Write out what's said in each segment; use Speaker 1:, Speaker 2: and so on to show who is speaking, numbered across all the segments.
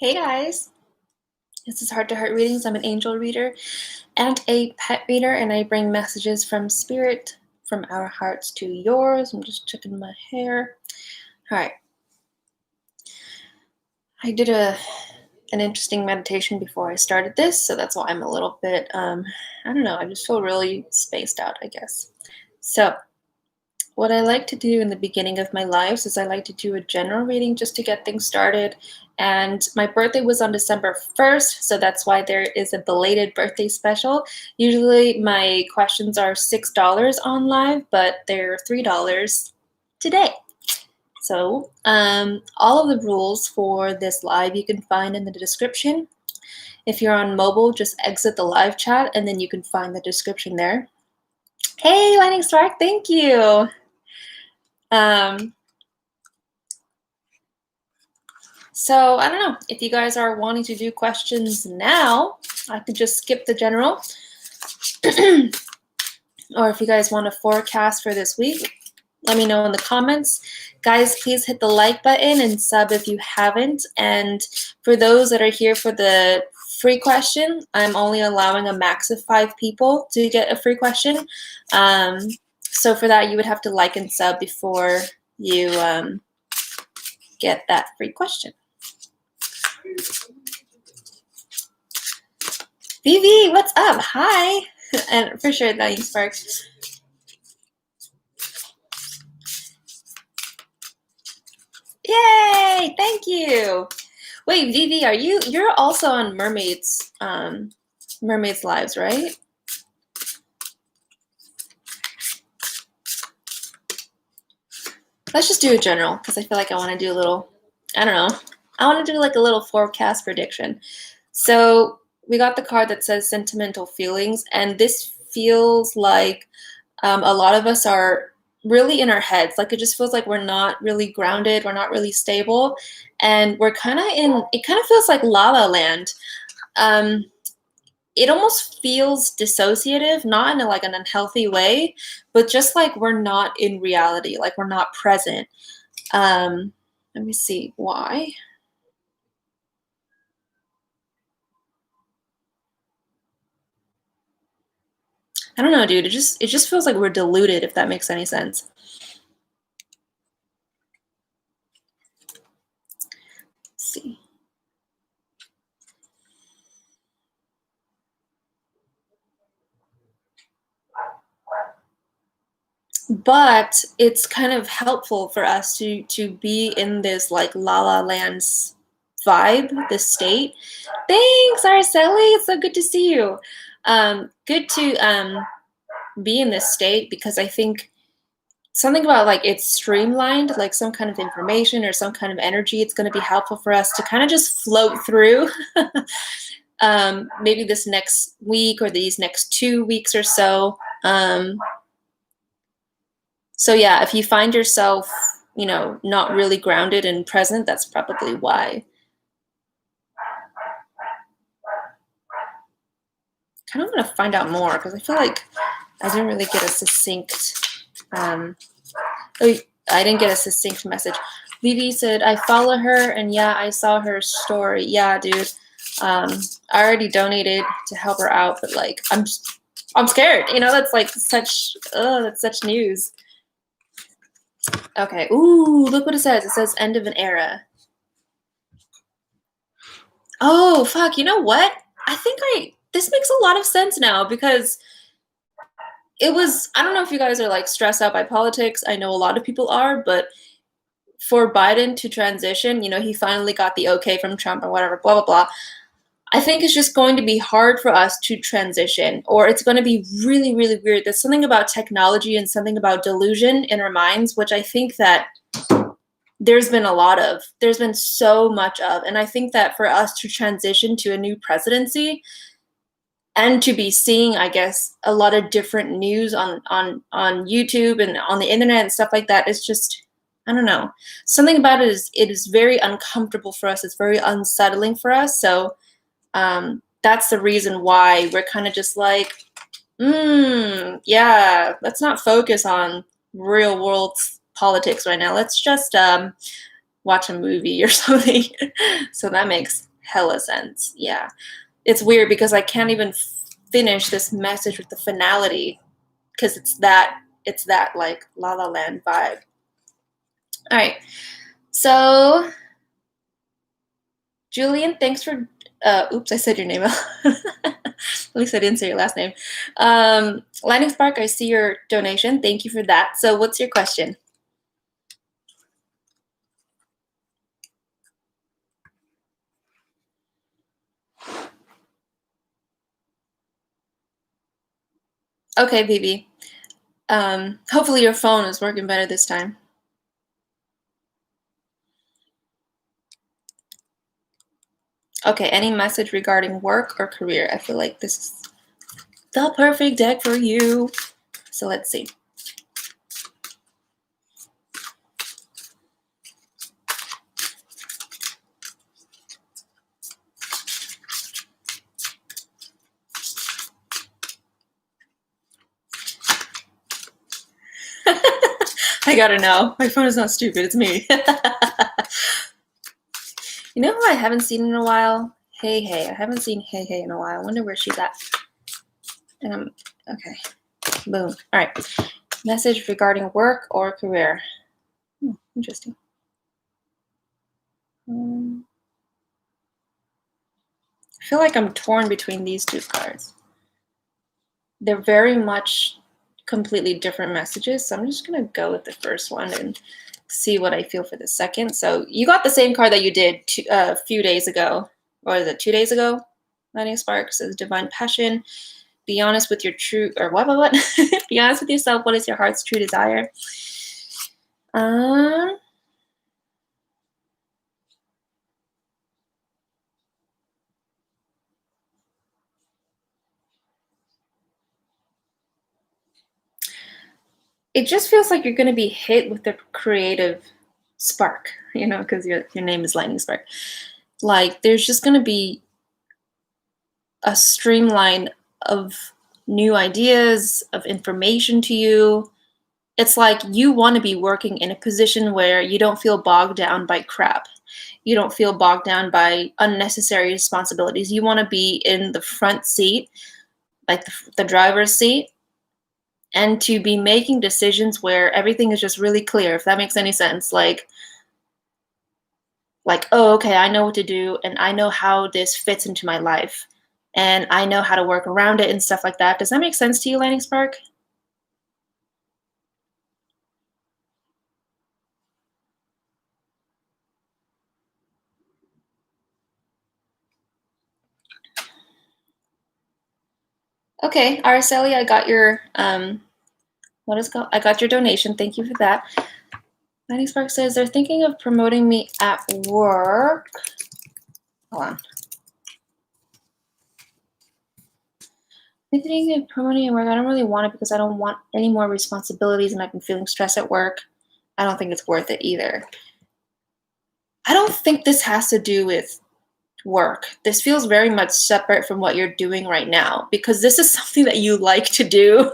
Speaker 1: Hey guys, this is Heart to Heart Readings. I'm an angel reader and a pet reader, and I bring messages from spirit, from our hearts to yours. I'm just checking my hair. All right. I did an interesting meditation before I started this, so that's why I'm a little bit, I don't know, I just feel really spaced out, I guess. So what I like to do in the beginning of my lives is I like to do a general reading just to get things started. And my birthday was on December 1st, so that's why there is a belated birthday special. Usually my questions are $6 on live, but they're $3 today. So all of the rules for this live you can find in the description. If you're on mobile, just exit the live chat and then you can find the description there. Hey, Lightning Spark, thank you. So I don't know, if you guys are wanting to do questions now, I could just skip the general. Or if you guys want a forecast for this week, let me know in the comments. Guys, please hit the like button and sub if you haven't. And for those that are here for the free question, I'm only allowing a max of 5 people to get a free question. So for that, you would have to like and sub before you get that free question. Vivi, what's up? Hi. And for sure, Lightning Sparks. Yay! Thank you. Wait, Vivi, you're also on Mermaids Lives, right? Let's just do a general because I feel like I want to do a little, I don't know. I want to do like a little forecast prediction. So we got the card that says sentimental feelings, and this feels like a lot of us are really in our heads. Like it just feels like we're not really grounded, we're not really stable, and we're kind of it kind of feels like La La Land. It almost feels dissociative, not in like an unhealthy way, but just like we're not in reality, like we're not present. Let me see why. I don't know, dude. It just feels like we're deluded, if that makes any sense. Let's see. But it's kind of helpful for us to be in this like La La Land's vibe, this state. Thanks, Araceli. It's so good to see you. Good to be in this state because I think something about like it's streamlined, like some kind of information or some kind of energy. It's going to be helpful for us to kind of just float through. Maybe this next week or these next 2 weeks or so. So yeah, if you find yourself, you know, not really grounded and present, that's probably why. Kind of want to find out more because I feel like I didn't really get a succinct. I didn't get a succinct message. Vivi said, I follow her, and yeah, I saw her story. Yeah, dude. I already donated to help her out, but like, I'm scared. You know, that's like that's such news. Okay. Ooh, look what it says. It says end of an era. Oh, fuck. You know what? I think this makes a lot of sense now because it was, I don't know if you guys are like stressed out by politics. I know a lot of people are, but for Biden to transition, you know, he finally got the okay from Trump or whatever, blah, blah, blah. I think it's just going to be hard for us to transition, or it's going to be really, really weird. There's something about technology and something about delusion in our minds, which I think that there's been a lot of. There's been so much of. And I think that for us to transition to a new presidency and to be seeing, I guess, a lot of different news on YouTube and on the internet and stuff like that, it's just, I don't know. Something about it is very uncomfortable for us. It's very unsettling for us. So that's the reason why we're kind of just like, yeah, let's not focus on real world politics right now. Let's just watch a movie or something. So that makes hella sense. Yeah. It's weird because I can't even finish this message with the finality because it's that like La La Land vibe. All right. So Julian, thanks for oops, I said your name. At least I didn't say your last name. Lightning Spark, I see your donation. Thank you for that. So what's your question? Okay, baby. Hopefully your phone is working better this time. Okay, any message regarding work or career? I feel like this is the perfect deck for you. So let's see. I gotta know. My phone is not stupid. It's me. You know who I haven't seen in a while? Hey Hey. I haven't seen Hey Hey in a while. I wonder where she's at. And I'm okay. Boom. All right. Message regarding work or career. Interesting. I feel like I'm torn between these two cards. They're very much completely different messages, so I'm just gonna go with the first one and see what I feel for the second. So you got the same card that you did a few days ago, or is it 2 days ago? Lightning Spark says divine passion. Be honest with your true, or what? Be honest with yourself. What is your heart's true desire? It just feels like you're going to be hit with the creative spark, you know, because your name is Lightning Spark. Like there's just going to be a streamline of new ideas, of information to you. It's like you want to be working in a position where you don't feel bogged down by crap. You don't feel bogged down by unnecessary responsibilities. You want to be in the front seat, like the driver's seat, and to be making decisions where everything is just really clear, if that makes any sense. Like, oh, okay, I know what to do, and I know how this fits into my life, and I know how to work around it and stuff like that. Does that make sense to you, Lightning Spark? Okay, Araceli, I got your what is it called? I got your donation. Thank you for that. Lightning Spark says they're thinking of promoting me at work. Hold on. They're thinking of promoting at work. I don't really want it because I don't want any more responsibilities, and I've been feeling stressed at work. I don't think it's worth it either. I don't think this has to do with work. This feels very much separate from what you're doing right now, because this is something that you like to do,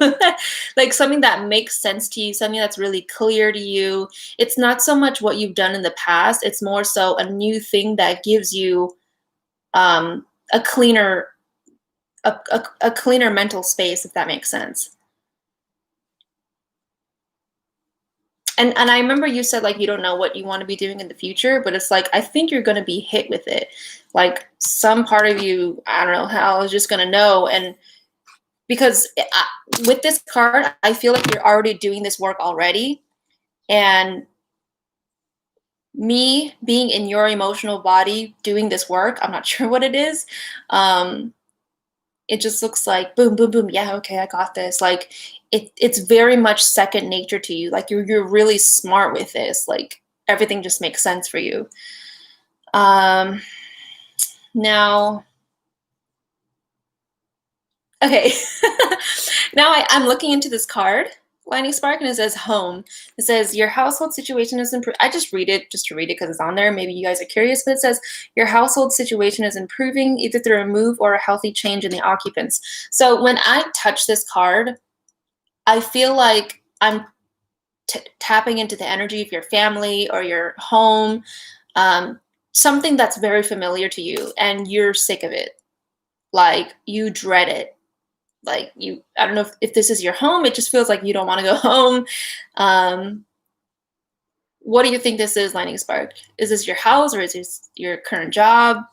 Speaker 1: like something that makes sense to you, something that's really clear to you. It's not so much what you've done in the past. It's more so a new thing that gives you a cleaner a cleaner mental space, if that makes sense. And I remember you said like you don't know what you want to be doing in the future, but it's like I think you're going to be hit with it. Like some part of you, I don't know how, is just going to know. And because with this card, I feel like you're already doing this work already. And me being in your emotional body doing this work, I'm not sure what it is. It just looks like boom, boom, boom. Yeah, okay, I got this. Like it's very much second nature to you. Like you're really smart with this. Like everything just makes sense for you. Now, okay. Now I'm looking into this card, Lightning Spark, and it says home. It says your household situation is improved. I just read it just to read it because it's on there. Maybe you guys are curious, but it says your household situation is improving either through a move or a healthy change in the occupants. So when I touch this card, I feel like I'm tapping into the energy of your family or your home. something that's very familiar to you and you're sick of it. Like, you dread it. Like, I don't know if this is your home. It just feels like you don't want to go home. What do you think this is, Lightning Spark? Is this your house or is this your current job?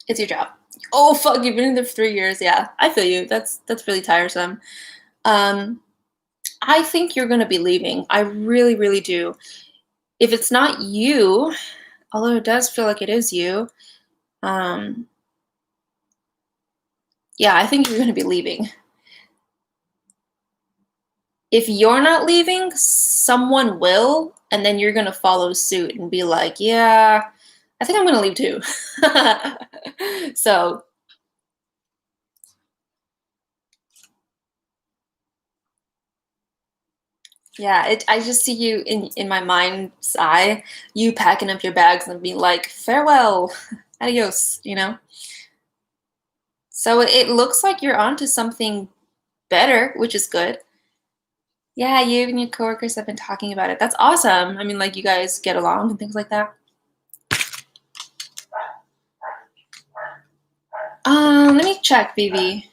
Speaker 1: It's your job. Oh, fuck, you've been in there for 3 years. Yeah, I feel you. That's really tiresome. I think you're going to be leaving. I really, really do. If it's not you, although it does feel like it is you, yeah, I think you're going to be leaving. If you're not leaving, someone will, and then you're going to follow suit and be like, yeah, I think I'm going to leave too. So, yeah, I just see you in my mind's eye, you packing up your bags and being like, farewell, adios, you know? So it looks like you're onto something better, which is good. Yeah, you and your coworkers have been talking about it. That's awesome. I mean, like, you guys get along and things like that. Let me check, Vivi.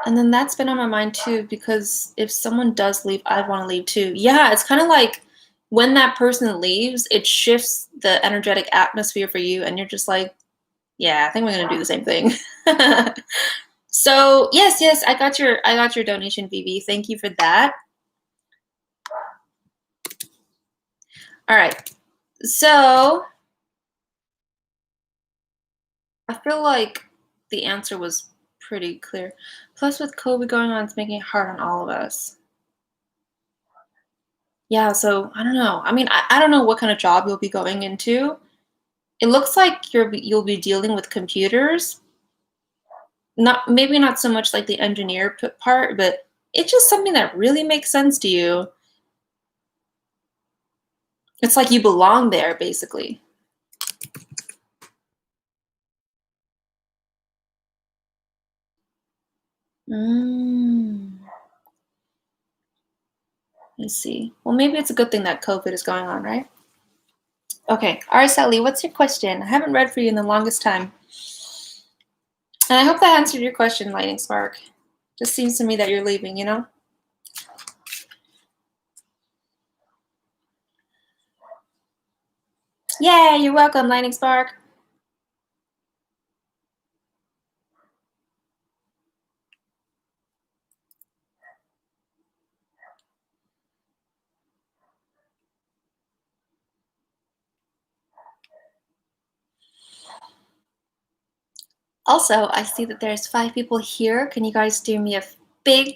Speaker 1: And then that's been on my mind too, because if someone does leave, I want to leave too. Yeah, it's kind of like when that person leaves, it shifts the energetic atmosphere for you, and you're just like, yeah, I think we're gonna do the same thing. So yes, I got your donation, Vivi. Thank you for that. All right, so I feel like the answer was pretty clear. Plus, with COVID going on, it's making it hard on all of us. Yeah, so I don't know. I mean, I don't know what kind of job you'll be going into. It looks like you'll be dealing with computers. Maybe not so much like the engineer part, but it's just something that really makes sense to you. It's like you belong there, basically. Let's see. Well, maybe it's a good thing that COVID is going on, right? Okay, Araceli, what's your question? I haven't read for you in the longest time. And I hope that answered your question, Lightning Spark. Just seems to me that you're leaving, you know? Yeah, you're welcome, Lightning Spark. Also, I see that there's 5 people here. Can you guys do me a big,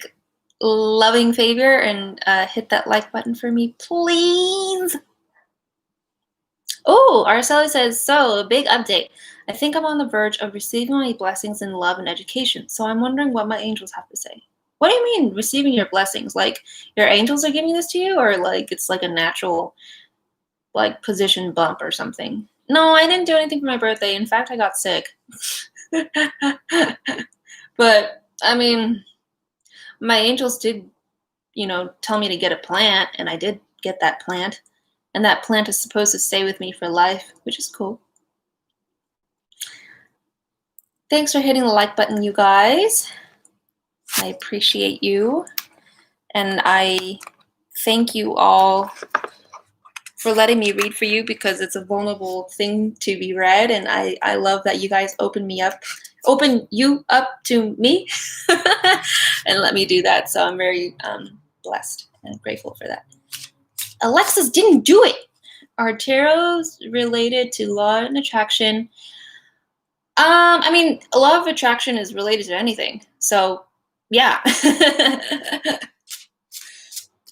Speaker 1: loving favor and hit that like button for me, please? Oh, Araceli says, so, a big update. I think I'm on the verge of receiving my blessings in love and education, so I'm wondering what my angels have to say. What do you mean, receiving your blessings? Like, your angels are giving this to you, or like it's like a natural, like, position bump or something? No, I didn't do anything for my birthday. In fact, I got sick. But, I mean, my angels did, tell me to get a plant, and I did get that plant. And that plant is supposed to stay with me for life, which is cool. Thanks for hitting the like button, you guys. I appreciate you. And I thank you all for letting me read for you, because it's a vulnerable thing to be read. And I love that you guys open you up to me and let me do that. So I'm very blessed and grateful for that. Alexis didn't do it. Are tarots related to law and attraction? I mean, a law of attraction is related to anything. So, yeah.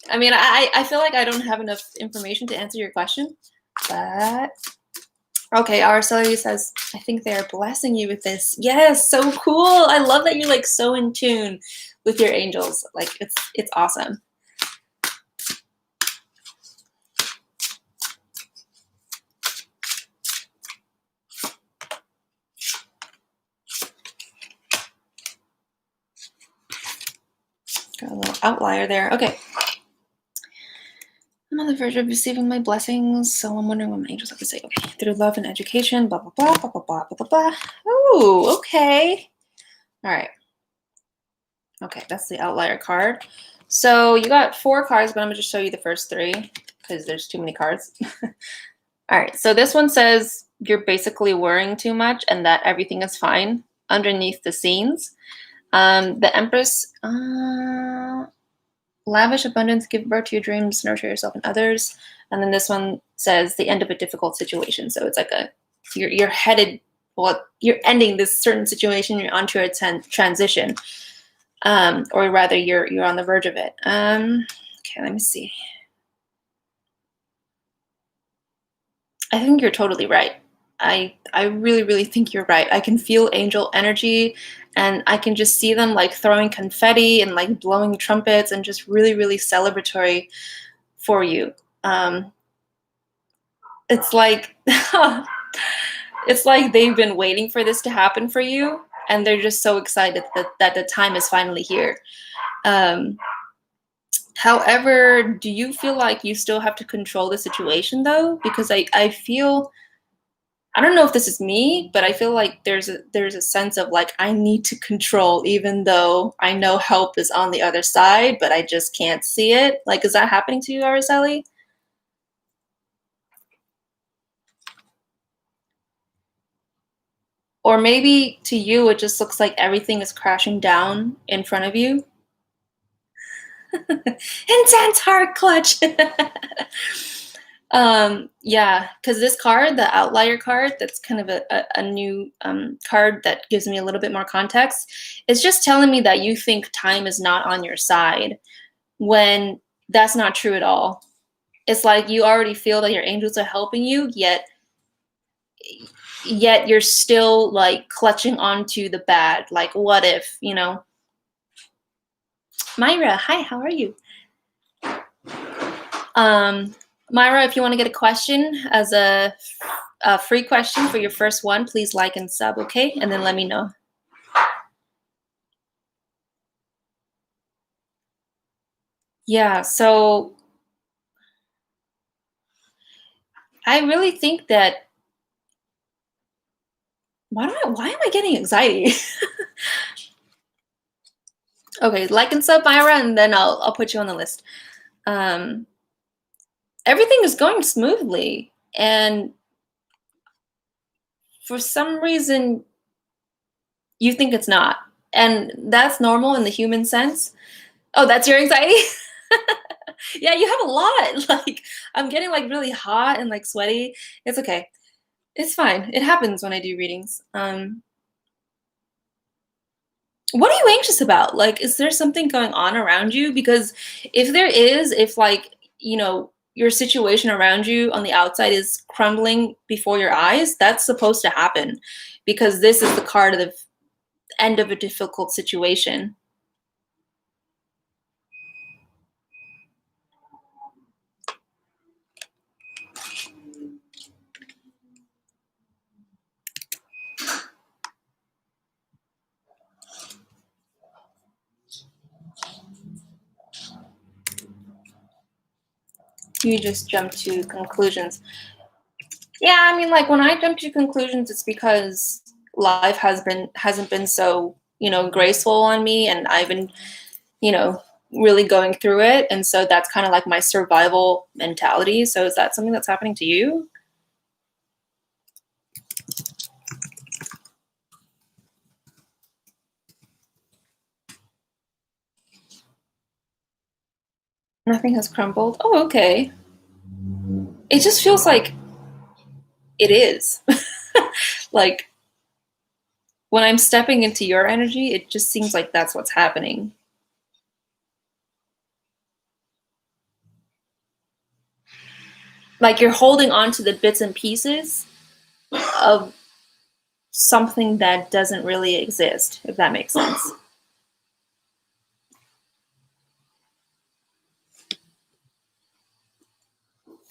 Speaker 1: I mean, I feel like I don't have enough information to answer your question, but Okay, Araceli says, I think they're blessing you with this. Yes, so cool. I love that you're like so in tune with your angels. Like it's awesome. Got a little outlier there. Okay. I'm on the verge of receiving my blessings, so I'm wondering what my angels have to say. Okay, through love and education, blah, blah, blah, blah, blah, blah, blah, blah. Ooh, okay. All right. Okay, that's the outlier card. So you got 4 cards, but I'm going to just show you the first 3 because there's too many cards. All right, so this one says you're basically worrying too much and that everything is fine underneath the scenes. The Empress... lavish abundance, give birth to your dreams, nurture yourself and others. And then this one says the end of a difficult situation. So it's like you're headed, well, you're ending this certain situation, you're onto a transition, or rather you're on the verge of it. Okay, let me see. I think you're totally right. I really, really think you're right. I can feel angel energy, and I can just see them like throwing confetti and like blowing trumpets and just really, really celebratory for you. It's like it's like they've been waiting for this to happen for you, and they're just so excited that the time is finally here. However, do you feel like you still have to control the situation though? Because I feel, I don't know if this is me, but I feel like there's a sense of like I need to control even though I know help is on the other side, but I just can't see it. Like, is that happening to you, Araceli? Or maybe to you it just looks like everything is crashing down in front of you. Intense heart clutch. Yeah, because this card, the outlier card, that's kind of a new card that gives me a little bit more context. It's just telling me that you think time is not on your side when that's not true at all. It's like you already feel that your angels are helping you, yet you're still like clutching onto the bad. Like, what if, you know? Mayra, hi, how are you? Mayra, if you want to get a question as a free question for your first one, please like and sub, okay? And then let me know. Yeah, so I really think that why am I getting anxiety? Okay, like and sub, Mayra, and then I'll put you on the list. Everything is going smoothly, and for some reason you think it's not, and that's normal in the human sense. Oh, that's your anxiety? Yeah, you have a lot. Like, I'm getting like really hot and like sweaty. It's okay. It's fine. It happens when I do readings. What are you anxious about? Like, is there something going on around you? Because if there is, if like, you know, your situation around you on the outside is crumbling before your eyes, that's supposed to happen because this is the card of the end of a difficult situation. You just jump to conclusions. Yeah, I mean, like when I jump to conclusions, it's because life hasn't been so, you know, graceful on me, and I've been, you know, really going through it, and so that's kind of like my survival mentality. So is that something that's happening to you? Nothing has crumbled. Oh, okay. It just feels like it is. Like when I'm stepping into your energy, it just seems like that's what's happening. Like you're holding on to the bits and pieces, of something that doesn't really exist, if that makes sense.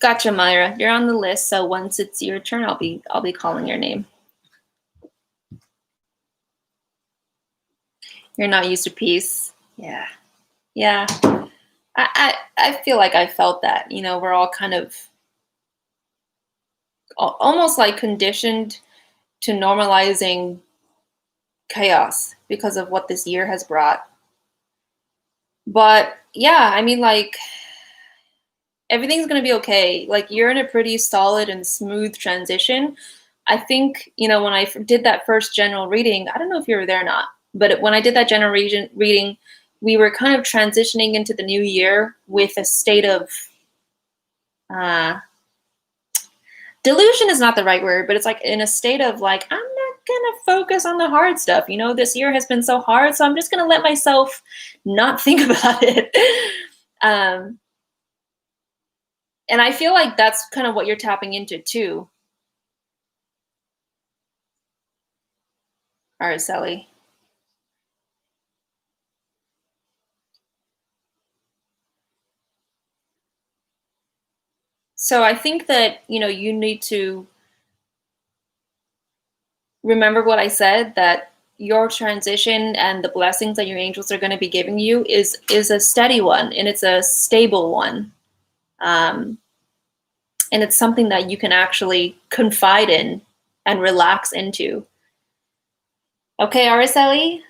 Speaker 1: Gotcha, Mayra. You're on the list, so once it's your turn, I'll be calling your name. You're not used to peace. Yeah. Yeah. I feel like I felt that. You know, we're all kind of almost like conditioned to normalizing chaos because of what this year has brought. But yeah, I mean, like, everything's going to be okay. Like, you're in a pretty solid and smooth transition. I think, you know, when I did that first general reading, I don't know if you were there or not, but when I did that general reading, we were kind of transitioning into the new year with a state of delusion is not the right word, but it's like in a state of like, I'm not gonna focus on the hard stuff. You know, this year has been so hard, so I'm just gonna let myself not think about it. And I feel like that's kind of what you're tapping into too, Araceli. So I think that, you know, you need to remember what I said, that your transition and the blessings that your angels are going to be giving you is a steady one, and it's a stable one. And it's something that you can actually confide in and relax into. Okay, Araceli?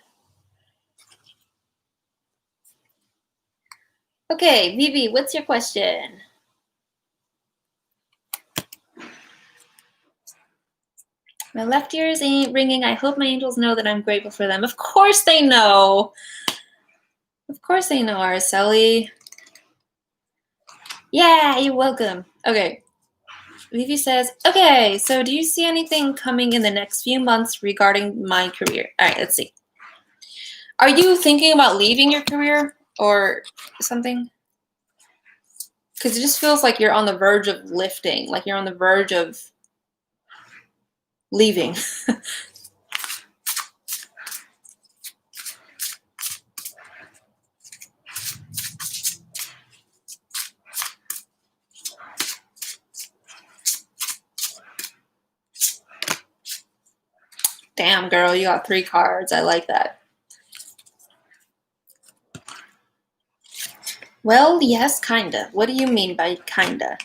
Speaker 1: Okay, Vivi, what's your question? My left ears ain't ringing. I hope my angels know that I'm grateful for them. Of course they know. Of course they know, Araceli. Yeah, you're welcome. Okay. Vivi says, okay, so do you see anything coming in the next few months regarding my career? All right, let's see. Are you thinking about leaving your career or something? Because it just feels like you're on the verge of lifting, like you're on the verge of leaving. Damn, girl, you got 3 cards. I like that. Well, yes, kinda. What do you mean by kinda?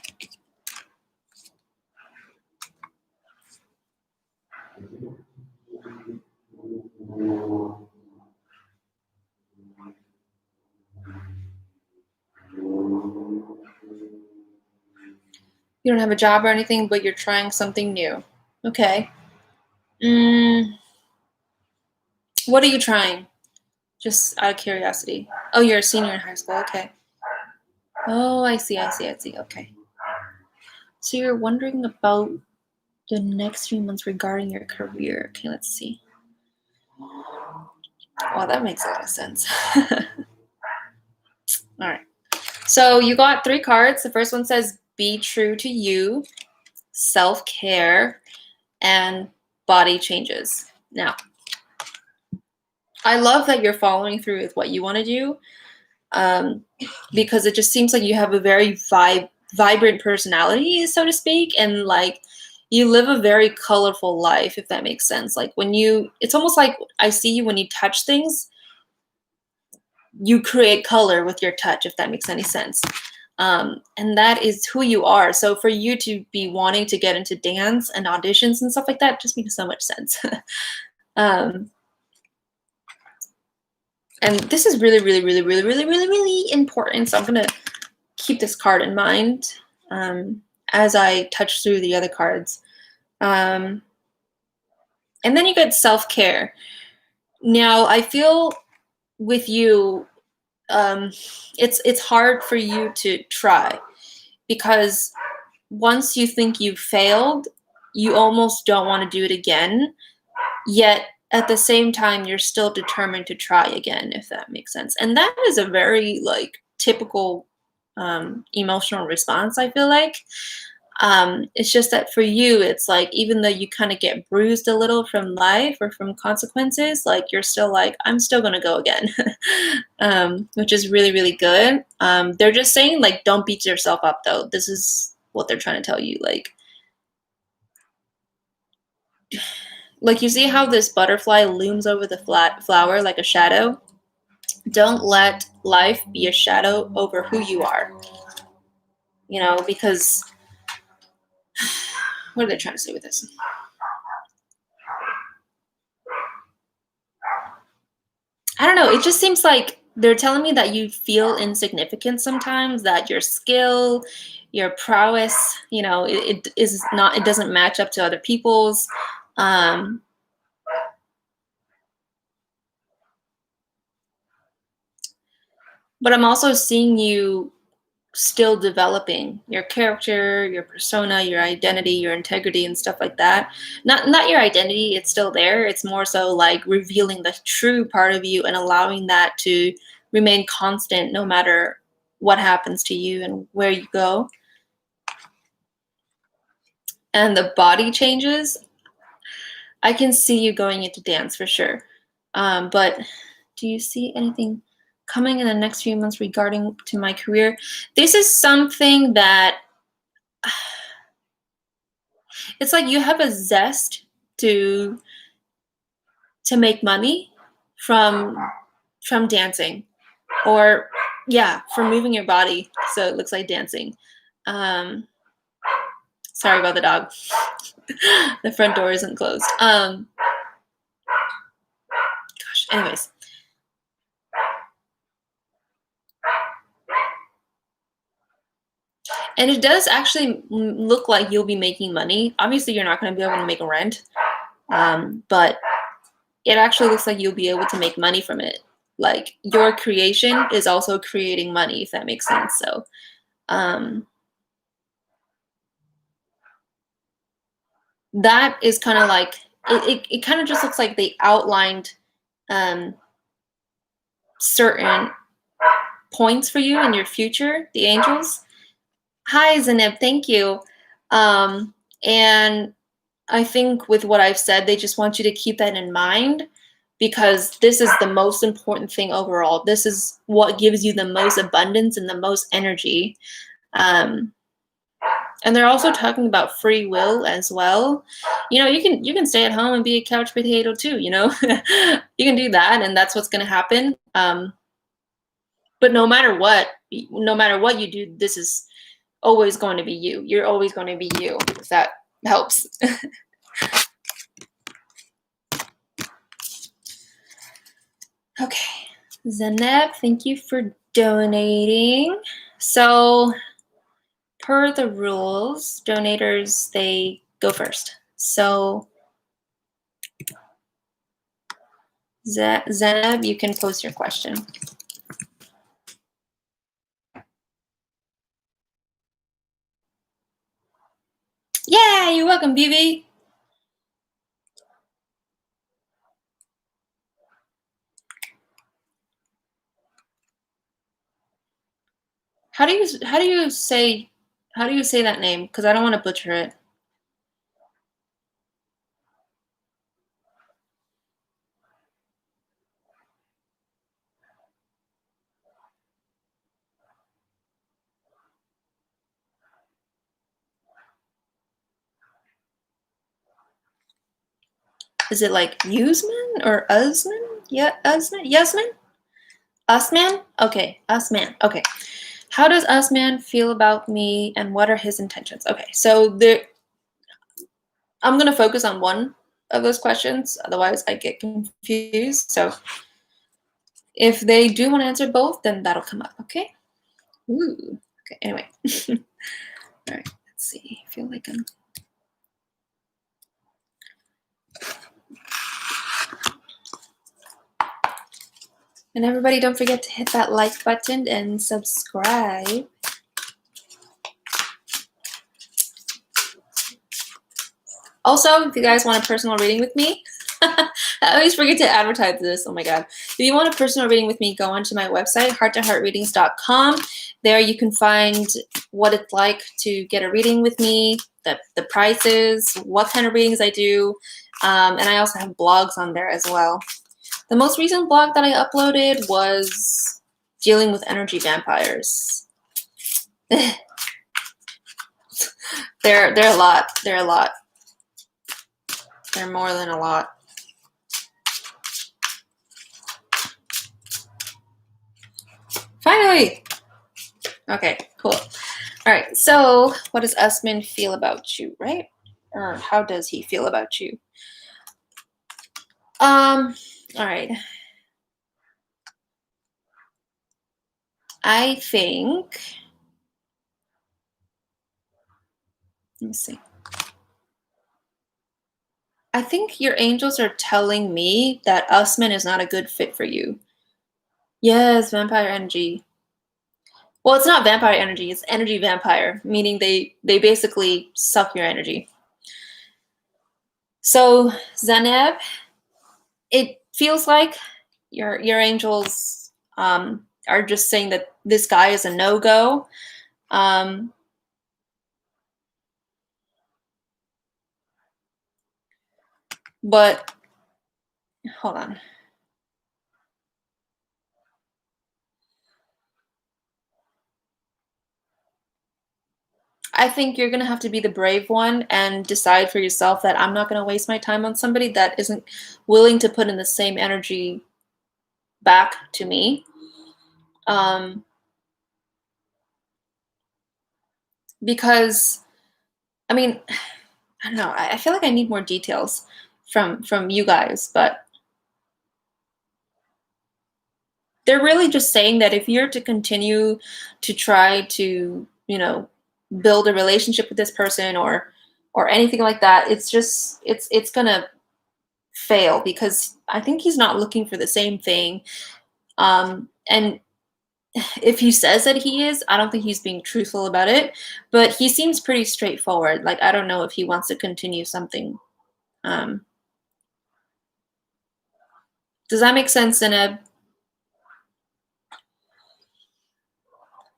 Speaker 1: You don't have a job or anything, but you're trying something new. Okay. What are you trying? Just out of curiosity. Oh, you're a senior in high school. Okay. Oh, I see. Okay. So you're wondering about the next few months regarding your career. Okay, let's see. Wow, that makes a lot of sense. All right. So you got 3 cards. The first one says, be true to you, self-care, and body changes. Now, I love that you're following through with what you want to do, because it just seems like you have a very vibrant personality, so to speak, and like you live a very colorful life, if that makes sense. Like it's almost like I see you when you touch things, you create color with your touch, if that makes any sense. And that is who you are. So for you to be wanting to get into dance and auditions and stuff like that just makes so much sense. And this is really, really, really, really, really, really, really important. So I'm going to keep this card in mind as I touch through the other cards. And then you get self-care. Now, I feel with you, it's hard for you to try, because once you think you've failed, you almost don't want to do it again. Yet at the same time, you're still determined to try again, if that makes sense. And that is a very like typical emotional response, I feel like. It's just that for you, it's like, even though you kind of get bruised a little from life or from consequences, like you're still like, I'm still gonna go again, which is really, really good. They're just saying, like, don't beat yourself up though. This is what they're trying to tell you. Like you see how this butterfly looms over the flower like a shadow? Don't let life be a shadow over who you are. You know, because what are they trying to say with this? I don't know. It just seems like they're telling me that you feel insignificant sometimes, that your skill, your prowess, you know, it is not, it doesn't match up to other people's. Um, but I'm also seeing you still developing your character, your persona, your identity, your integrity, and stuff like that. Not your identity, it's still there. It's more so like revealing the true part of you and allowing that to remain constant no matter what happens to you and where you go. And the body changes. I can see you going into dance for sure. But do you see anything coming in the next few months regarding to my career? This is something that it's like you have a zest to make money from dancing, or yeah, from moving your body so it looks like dancing. Sorry about the dog. The front door isn't closed. Gosh, anyways. And it does actually look like you'll be making money. Obviously, you're not going to be able to make a rent, but it actually looks like you'll be able to make money from it. Like your creation is also creating money, if that makes sense. So, that is kind of like, it kind of just looks like they outlined certain points for you in your future, the angels. Hi, Zaneb, thank you. And I think with what I've said, they just want you to keep that in mind, because this is the most important thing overall. This is what gives you the most abundance and the most energy. And they're also talking about free will as well. You know, you can stay at home and be a couch potato too, you know. You can do that, and that's what's going to happen. But no matter what you do, this is always going to be you. You're always going to be you, if that helps. Okay, Zaneb, thank you for donating. So, per the rules, donators, they go first. So, Zaneb, you can post your question. Yeah, you're welcome, BB. How do you say that name? Because I don't want to butcher it. Is it like Usman or Usman? Yeah, Usman? Yasmin? Usman? Okay, Usman. Okay. How does Usman feel about me, and what are his intentions? Okay, so I'm going to focus on one of those questions. Otherwise, I get confused. So if they do want to answer both, then that'll come up. Okay. Ooh. Okay. Anyway. All right. Let's see. I feel like I'm. And everybody, don't forget to hit that like button and subscribe. Also, if you guys want a personal reading with me, I always forget to advertise this. Oh my God. If you want a personal reading with me, go onto my website, hearttoheartreadings.com. There you can find what it's like to get a reading with me, the prices, what kind of readings I do. And I also have blogs on there as well. The most recent blog that I uploaded was dealing with energy vampires. They're a lot. They're a lot. They're more than a lot. Finally! Okay, cool. All right, so what does Usman feel about you, right? Or how does he feel about you? All right. I think, let me see. I think your angels are telling me that Usman is not a good fit for you. Yes, vampire energy. Well, it's not vampire energy, it's energy vampire, meaning they basically suck your energy. So, Zaneb, it feels like your angels are just saying that this guy is a no-go. But hold on. I think you're going to have to be the brave one and decide for yourself that I'm not going to waste my time on somebody that isn't willing to put in the same energy back to me. Because, I mean, I don't know. I feel like I need more details from you guys, but they're really just saying that if you're to continue to try to, build a relationship with this person or anything like that, it's just it's gonna fail because I think he's not looking for the same thing. And if he says that he is, I don't think he's being truthful about it, but he seems pretty straightforward. Like, I don't know if he wants to continue something. Does that make sense, Zaneb?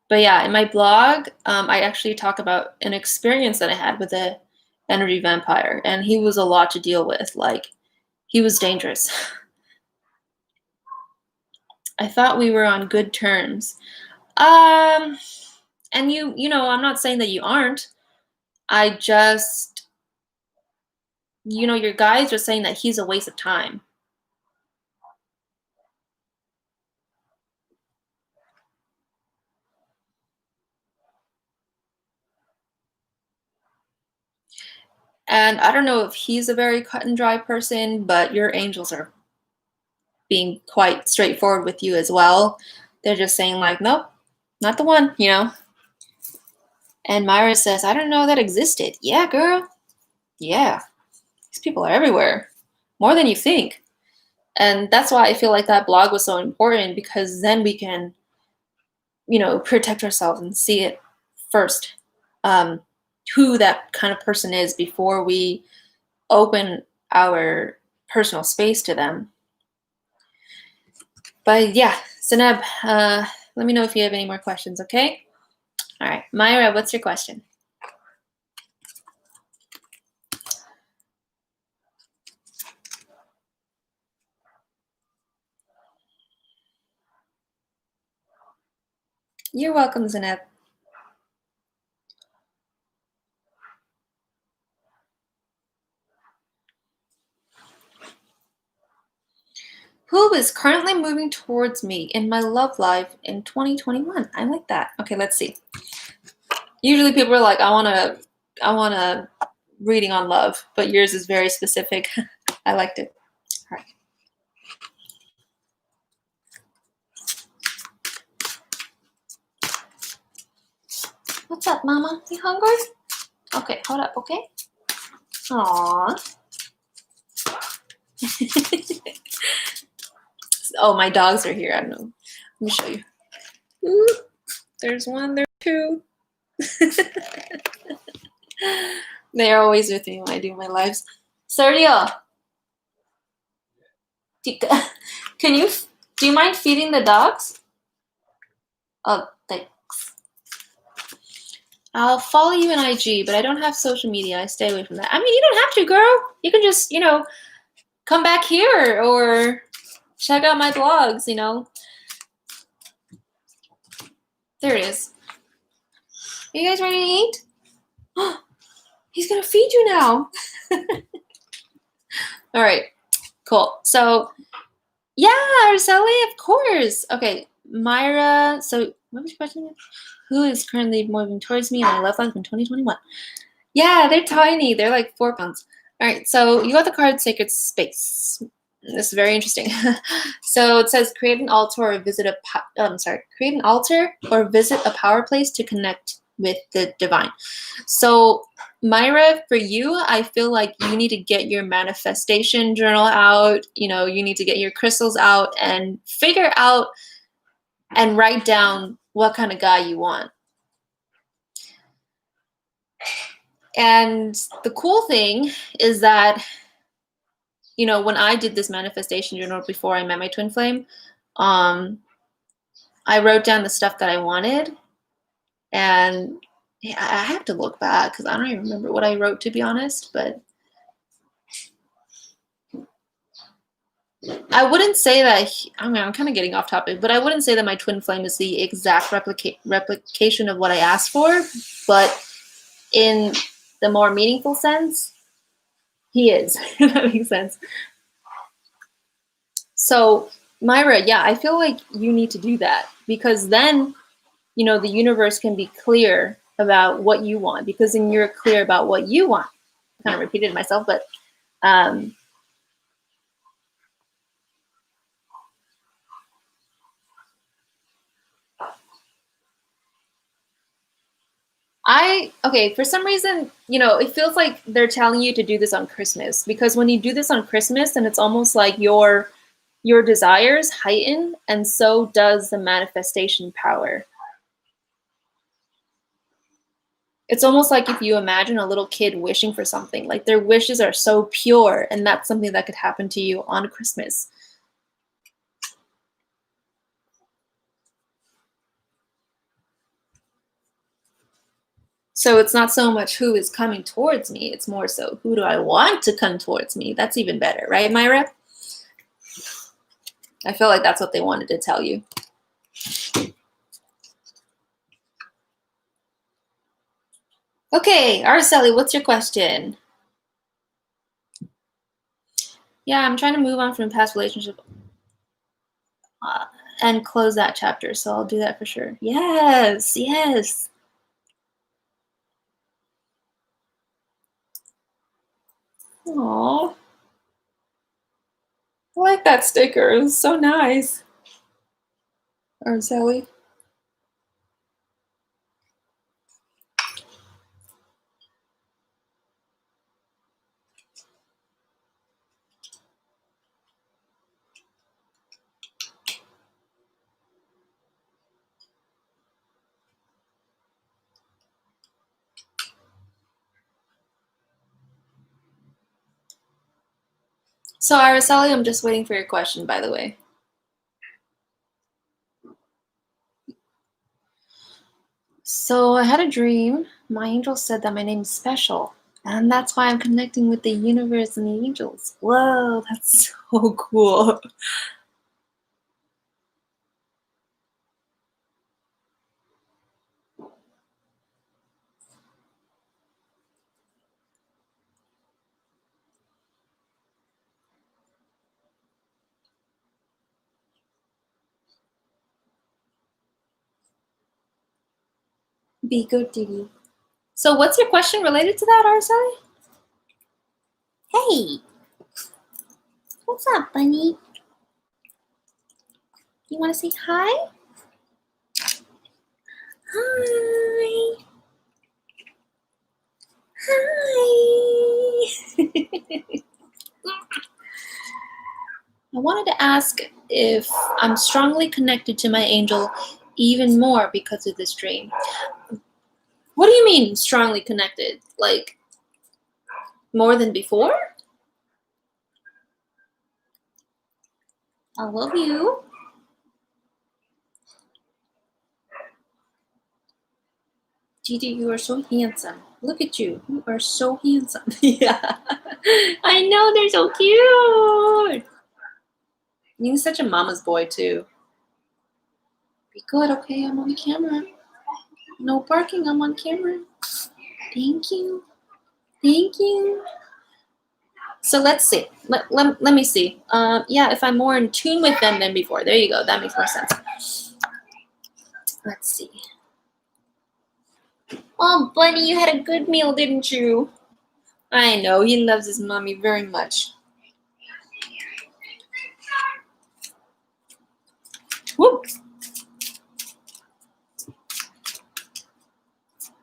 Speaker 1: But yeah, in my blog, I actually talk about an experience that I had with a energy vampire, and he was a lot to deal with. Like, he was dangerous. I thought we were on good terms. And I'm not saying that you aren't. I just, your guys are saying that he's a waste of time. And I don't know if he's a very cut and dry person, but your angels are being quite straightforward with you as well. They're just saying like, nope, not the one, And Mayra says, I don't know that existed. Yeah, girl. Yeah. These people are everywhere. More than you think. And that's why I feel like that blog was so important, because then we can, protect ourselves and see it first, who that kind of person is before we open our personal space to them. But yeah, Zaneb, let me know if you have any more questions, okay? All right, Mayra, what's your question? You're welcome, Zaneb. Who is currently moving towards me in my love life in 2021? I like that. Okay, let's see. Usually people are like, I want a reading on love, but yours is very specific. I liked it. All right. What's up, Mama? You hungry? Okay, hold up, okay? Aww. Oh, my dogs are here. I don't know. Let me show you. Ooh, there's one, there's two. They're always with me when I do my lives. Sergio. Can you, do you mind feeding the dogs? Oh, thanks. I'll follow you in IG, but I don't have social media. I stay away from that. I mean, you don't have to, girl. You can just, come back here or check out my blogs, There it is. Are you guys ready to eat? He's going to feed you now. All right, cool. So, yeah, Araceli, of course. Okay, Mayra. So, what was your question again? Who is currently moving towards me in my love life in 2021? Yeah, they're tiny. They're like 4 pounds. All right, so you got the card Sacred Space. This is very interesting. So it says create an altar or visit create an altar or visit a power place to connect with the divine. So Mayra, for you, I feel like you need to get your manifestation journal out. You need to get your crystals out and figure out and write down what kind of guy you want. And the cool thing is that, when I did this manifestation journal before I met my twin flame, I wrote down the stuff that I wanted. And I have to look back because I don't even remember what I wrote, to be honest. But I wouldn't say that, I'm kind of getting off topic, but I wouldn't say that my twin flame is the exact replication of what I asked for. But in the more meaningful sense, he is. If that makes sense. So, Mayra, yeah, I feel like you need to do that because then, the universe can be clear about what you want because then you're clear about what you want. I kind of repeated myself, but for some reason, it feels like they're telling you to do this on Christmas because when you do this on Christmas, then it's almost like your desires heighten and so does the manifestation power. It's almost like if you imagine a little kid wishing for something, like their wishes are so pure and that's something that could happen to you on Christmas. So it's not so much who is coming towards me, it's more so who do I want to come towards me? That's even better, right, Mayra? I feel like that's what they wanted to tell you. Okay, Araceli, what's your question? Yeah, I'm trying to move on from past relationship and close that chapter, so I'll do that for sure. Yes, yes. Aww. I like that sticker. It was so nice. Araceli. So, Araceli, I'm just waiting for your question, by the way. So, I had a dream. My angel said that my name is special, and that's why I'm connecting with the universe and the angels. Whoa, that's so cool. Be good, Didi. So, what's your question related to that, Araceli? Hey, what's up, bunny? You want to say hi? Hi. Hi. I wanted to ask if I'm strongly connected to my angel even more because of this dream. What do you mean strongly connected? Like more than before? I love you. Gigi, you are so handsome. Look at you. You are so handsome. Yeah. I know, they're so cute. You're such a mama's boy, too. Be good, okay? I'm on camera. No barking, I'm on camera. Thank you. Thank you. So let's see. Let me see. Yeah, if I'm more in tune with them than before. There you go. That makes more sense. Let's see. Oh, Bunny, you had a good meal, didn't you? I know. He loves his mommy very much. Whoop.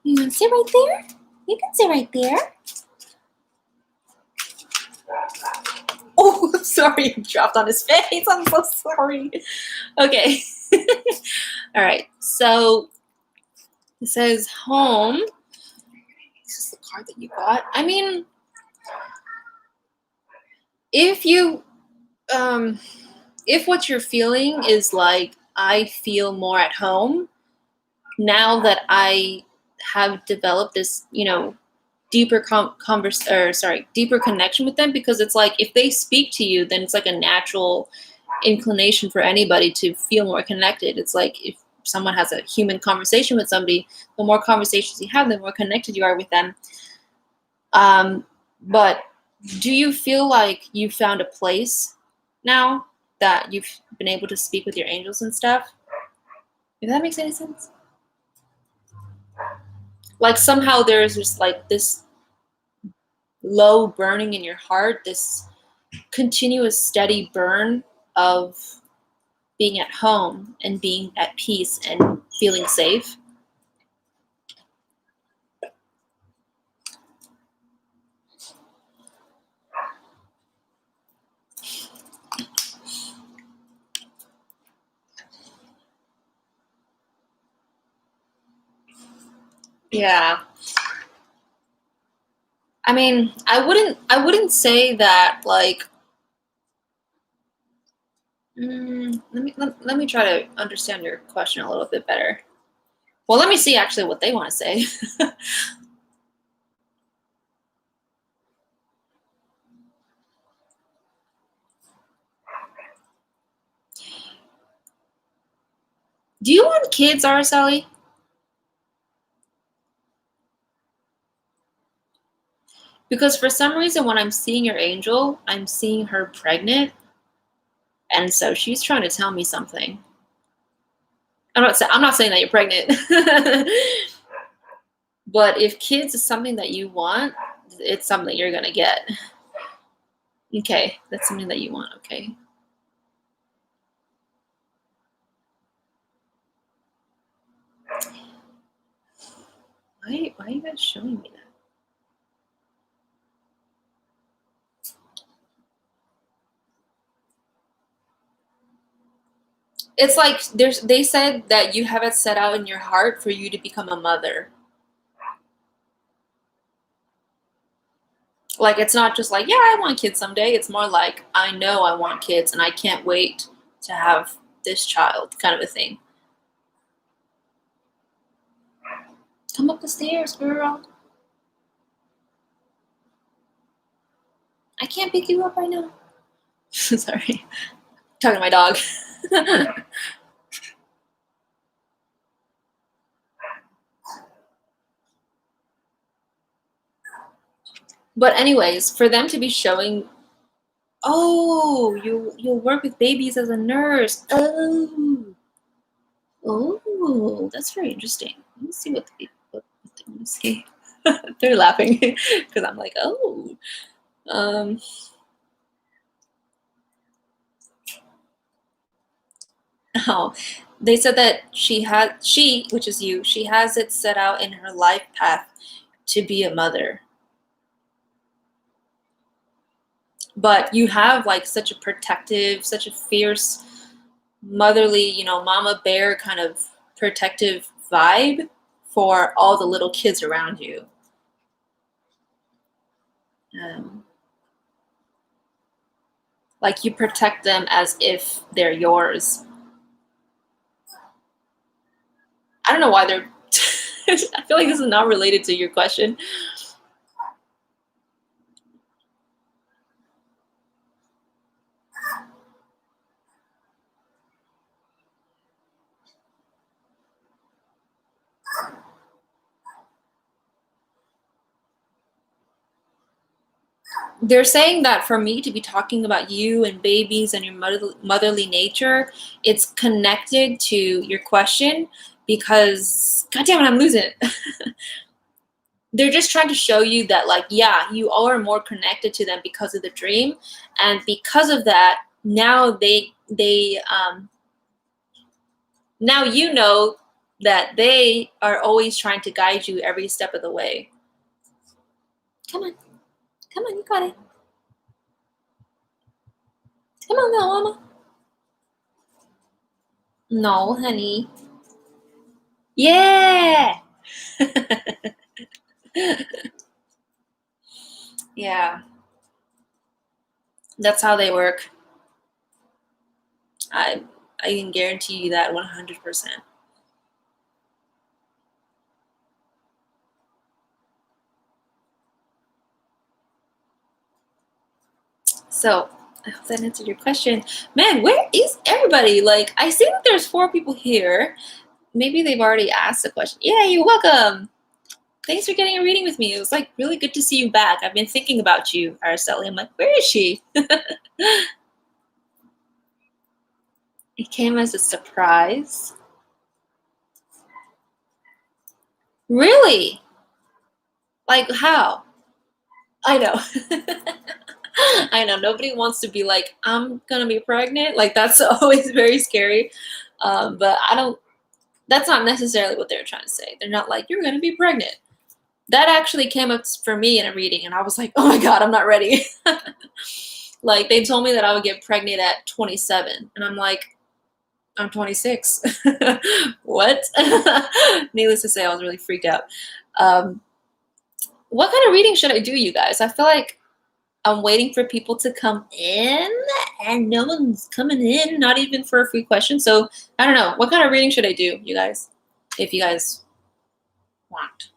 Speaker 1: You want to sit right there? You can sit right there. Oh, sorry. I dropped on his face. I'm so sorry. Okay. All right. So it says home. This is the card that you got. I mean, if what you're feeling is like, I feel more at home now that I have developed this, deeper deeper connection with them, because it's like if they speak to you, then it's like a natural inclination for anybody to feel more connected. It's like if someone has a human conversation with somebody, the more conversations you have, the more connected you are with them. But do you feel like you found a place now that you've been able to speak with your angels and stuff? If that makes any sense? Like somehow there's just like this low burning in your heart, this continuous steady burn of being at home and being at peace and feeling safe. Yeah. I mean, I wouldn't say that like let me try to understand your question a little bit better. Well, let me see actually what they want to say. Do you want kids, Araceli? Because for some reason when I'm seeing your angel, I'm seeing her pregnant. And so she's trying to tell me something. I'm not saying that you're pregnant. But if kids is something that you want, it's something that you're going to get. Okay, that's something that you want, okay. Why are you guys showing me that? It's like they said that you have it set out in your heart for you to become a mother. Like it's not just like, yeah, I want kids someday. It's more like, I know I want kids and I can't wait to have this child, kind of a thing. Come up the stairs, girl. I can't pick you up right now. Sorry. Talking to my dog. But anyways, for them to be showing, oh, you'll work with babies as a nurse. Oh, that's very interesting. Let me see what they want to say. They're laughing because I'm like, oh. Oh, they said that she, which is you, she has it set out in her life path to be a mother. But you have like such a protective, such a fierce, motherly, mama bear kind of protective vibe for all the little kids around you. Like you protect them as if they're yours. I don't know why they're I feel like this is not related to your question. They're saying that for me to be talking about you and babies and your motherly nature, it's connected to your question because, God damn it, I'm losing it. They're just trying to show you that, like, yeah, you are more connected to them because of the dream, and because of that, now now you know that they are always trying to guide you every step of the way. Come on, you got it. Come on, little mama. No, honey. Yeah. Yeah, that's how they work. I I can guarantee you that 100%. So I hope that answered your question. Man, where is everybody? Like, I see that there's 4 people here. Maybe they've already asked the question. Yeah, you're welcome. Thanks for getting a reading with me. It was like really good to see you back. I've been thinking about you, Araceli. I'm like, where is she? It came as a surprise. Really? Like how? I know. I know. Nobody wants to be like, I'm gonna be pregnant. Like that's always very scary. But I don't. That's not necessarily what they're trying to say. They're not like you're gonna be pregnant. That actually came up for me in a reading, and I was like, oh my god, I'm not ready. Like they told me that I would get pregnant at 27, and I'm like, I'm 26. What? Needless to say, I was really freaked out. What kind of reading should I do, you guys? I feel like I'm waiting for people to come in, and no one's coming in, not even for a free question. So I don't know. What kind of reading should I do, you guys? If you guys want.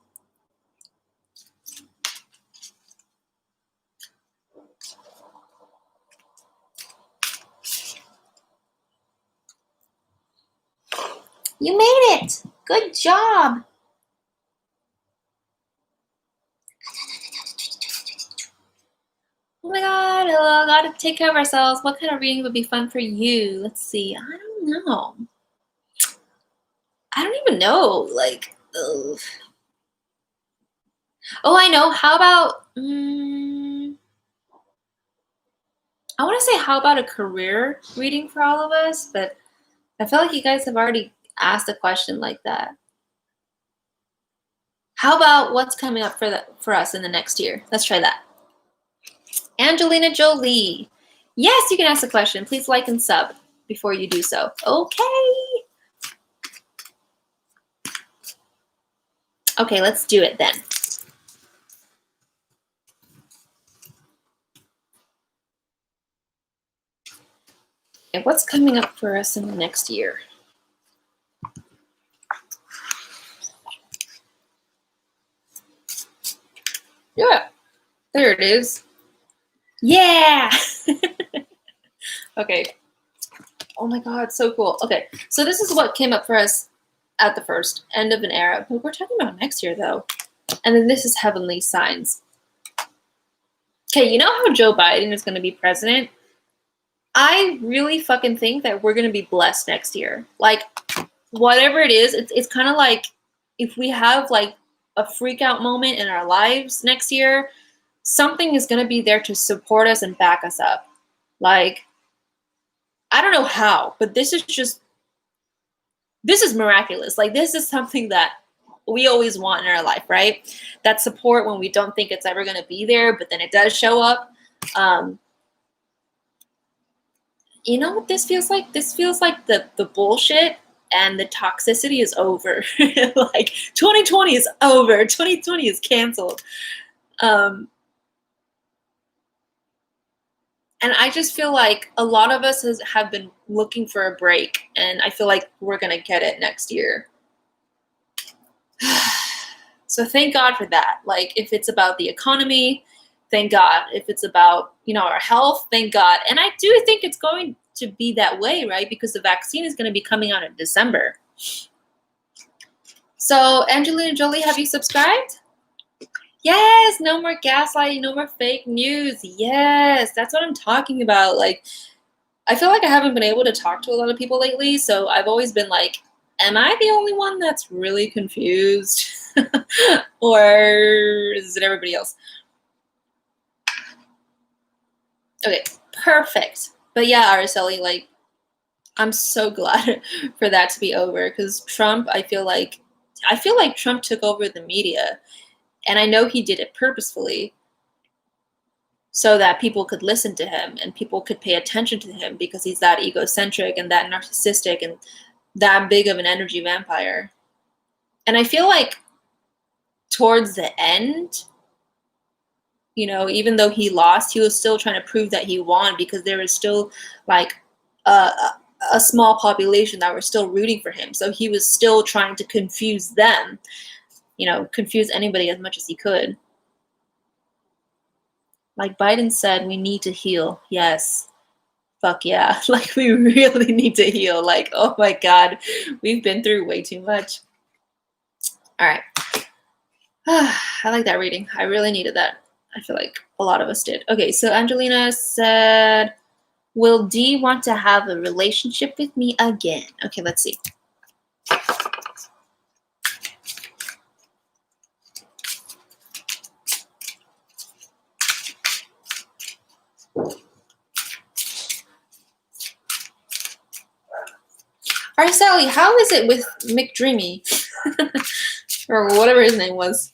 Speaker 1: You made it. Good job. Oh my god, I gotta take care of ourselves. What kind of reading would be fun for you? Let's see. I don't know. I don't even know. Like, ugh. Oh, I know. How about, I want to say, how about a career reading for all of us? But I feel like you guys have already asked a question like that. How about what's coming up for us in the next year? Let's try that. Angelina Jolie. Yes, you can ask a question. Please like and sub before you do so. Okay. Okay, let's do it then. And what's coming up for us in the next year? Yeah, there it is. Yeah. Okay. Oh my god, so cool. Okay, so this is what came up for us at the first end of an era. But we're talking about next year though. And then this is heavenly signs. Okay, you know how Joe Biden is going to be president? I really fucking think that we're going to be blessed next year. Like, whatever it is, it's kind of like if we have like a freak out moment in our lives next year, something is going to be there to support us and back us up. Like, I don't know how, but this is miraculous. Like, this is something that we always want in our life, right? That support when we don't think it's ever going to be there, but then it does show up. You know what this feels like? This feels like the bullshit and the toxicity is over. Like 2020 is over. 2020 is canceled. And I just feel like a lot of us have been looking for a break, and I feel like we're going to get it next year. So thank God for that. Like, if it's about the economy, thank God. If it's about, our health, thank God. And I do think it's going to be that way, right? Because the vaccine is going to be coming out in December. So, Angelina Jolie, have you subscribed? Yes, no more gaslighting, no more fake news. Yes, that's what I'm talking about. Like, I feel like I haven't been able to talk to a lot of people lately, so I've always been like, am I the only one that's really confused? Or is it everybody else? Okay, perfect. But yeah, Araceli, like, I'm so glad for that to be over, because Trump, I feel like Trump took over the media, and I know he did it purposefully so that people could listen to him and people could pay attention to him, because he's that egocentric and that narcissistic and that big of an energy vampire. And I feel like towards the end, even though he lost, he was still trying to prove that he won, because there was still like a small population that were still rooting for him. So he was still trying to confuse them, confuse anybody as much as he could. Like Biden said, we need to heal. Yes. Fuck yeah. Like, we really need to heal. Like, oh my God, we've been through way too much. All right. I like that reading. I really needed that. I feel like a lot of us did. Okay, so Angelina said, will D want to have a relationship with me again? Okay, let's see. All right, Sally, how is it with McDreamy? Or whatever his name was.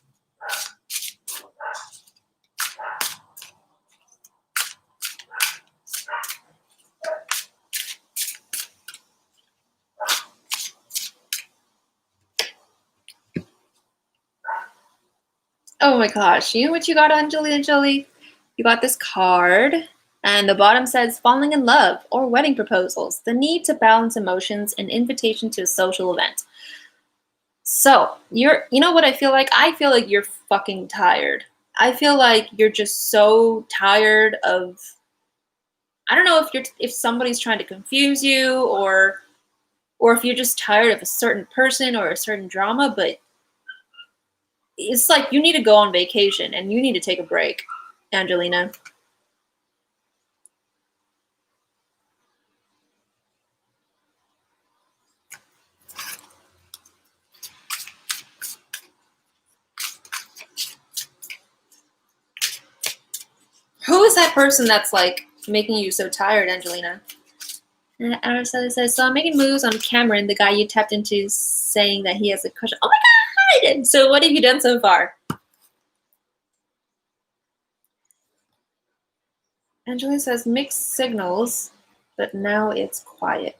Speaker 1: Oh my gosh, you know what you got, Angelina Jolie? You got this card, and the bottom says, falling in love or wedding proposals, the need to balance emotions, an invitation to a social event. So, you know what I feel like? I feel like you're fucking tired. I feel like you're just so tired of, I don't know if somebody's trying to confuse you, or if you're just tired of a certain person or a certain drama, but it's like you need to go on vacation and you need to take a break, Angelina. Who is that person that's like making you so tired, Angelina? And Araceli says, so I'm making moves on Cameron, the guy you tapped into, saying that he has a crush. Oh my God! So what have you done so far? Angelina says, mixed signals, but now it's quiet.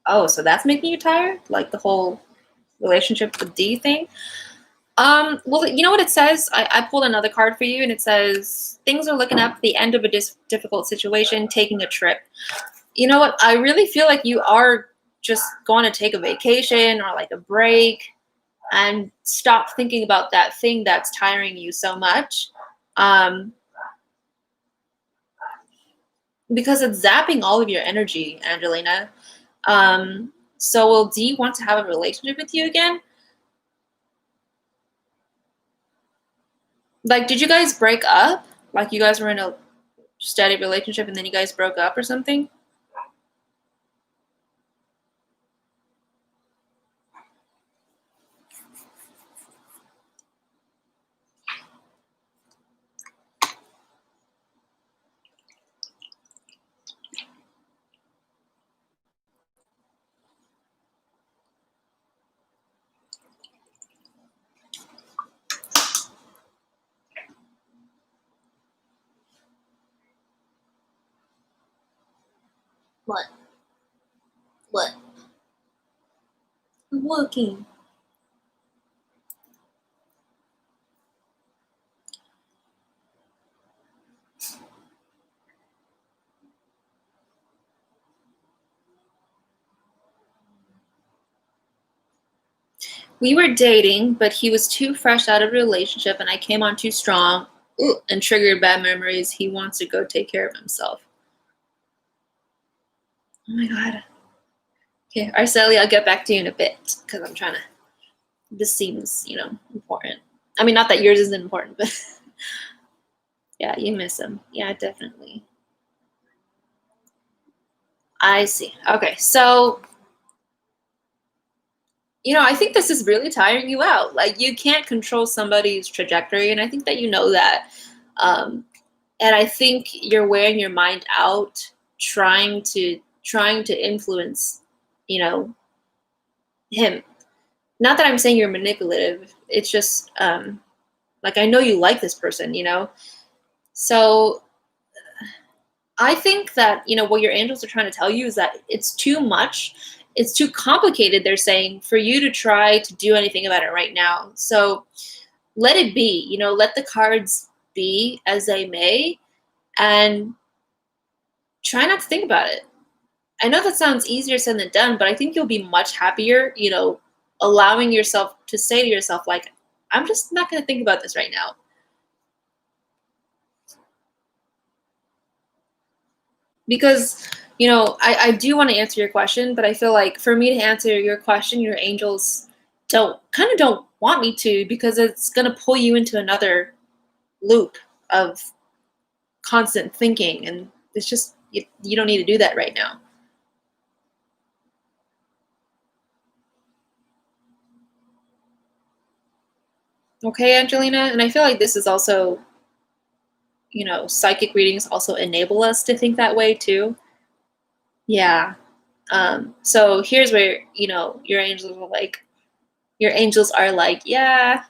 Speaker 1: Oh, so that's making you tired? Like the whole relationship with D thing? Well, you know what it says? I pulled another card for you, and it says, things are looking up, the end of a difficult situation, taking a trip. You know what? I really feel like you are just going to take a vacation or like a break and stop thinking about that thing that's tiring you so much. Because it's zapping all of your energy, Angelina. So will D want to have a relationship with you again? Like, did you guys break up? Like, you guys were in a steady relationship and then you guys broke up or something? What? What? I'm looking. We were dating, but he was too fresh out of a relationship and I came on too strong and triggered bad memories. He wants to go take care of himself. Oh my God. Okay, Araceli, I'll get back to you in a bit because I'm trying to, this seems, important. I mean, not that yours isn't important, but yeah, you miss him. Yeah, definitely. I see. Okay, so, I think this is really tiring you out. Like, you can't control somebody's trajectory, and I think that you know that. And I think you're wearing your mind out trying to influence, him. Not that I'm saying you're manipulative. It's just like I know you like this person, So I think that, what your angels are trying to tell you is that it's too much. It's too complicated, they're saying, for you to try to do anything about it right now. So let it be, let the cards be as they may and try not to think about it. I know that sounds easier said than done, but I think you'll be much happier, allowing yourself to say to yourself, like, I'm just not going to think about this right now. Because, I do want to answer your question, but I feel like for me to answer your question, your angels don't want me to, because it's going to pull you into another loop of constant thinking. And it's just, you don't need to do that right now. Okay, Angelina? And I feel like this is also, psychic readings also enable us to think that way too. Yeah. So here's where, your angels are like, yeah,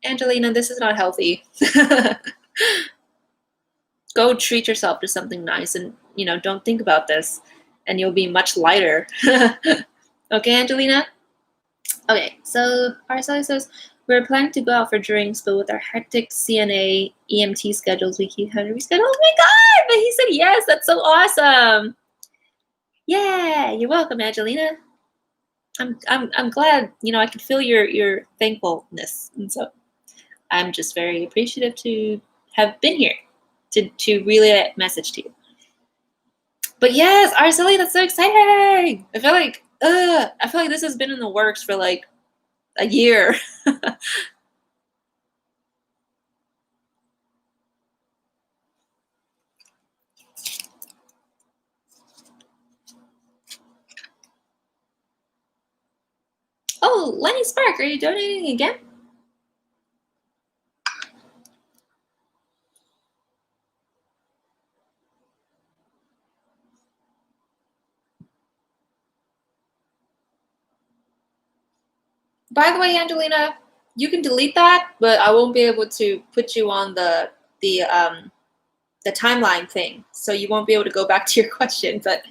Speaker 1: Angelina, this is not healthy. Go treat yourself to something nice and, don't think about this and you'll be much lighter. Okay, Angelina? Okay, so Araceli says, we're planning to go out for drinks, but with our hectic CNA EMT schedules, we keep having to reschedule. Oh my God! But he said yes. That's so awesome. Yeah, you're welcome, Angelina. I'm glad, I can feel your thankfulness. And so I'm just very appreciative to have been here to relay that message to you. But yes, Araceli, that's so exciting. I feel like this has been in the works for like a year. Oh, Lenny Spark, are you donating again? By the way, Angelina, you can delete that, but I won't be able to put you on the timeline thing, so you won't be able to go back to your question. But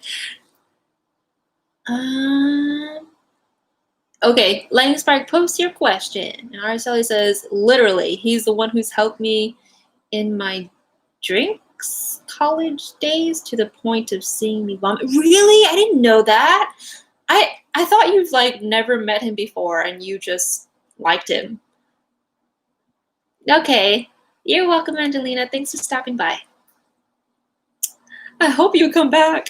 Speaker 1: okay, Lightning Spark, post your question. And Araceli says, literally, he's the one who's helped me in my drinks college days to the point of seeing me vomit. Really? I didn't know that. I thought you've like never met him before and you just liked him. Okay. You're welcome, Angelina. Thanks for stopping by. I hope you come back.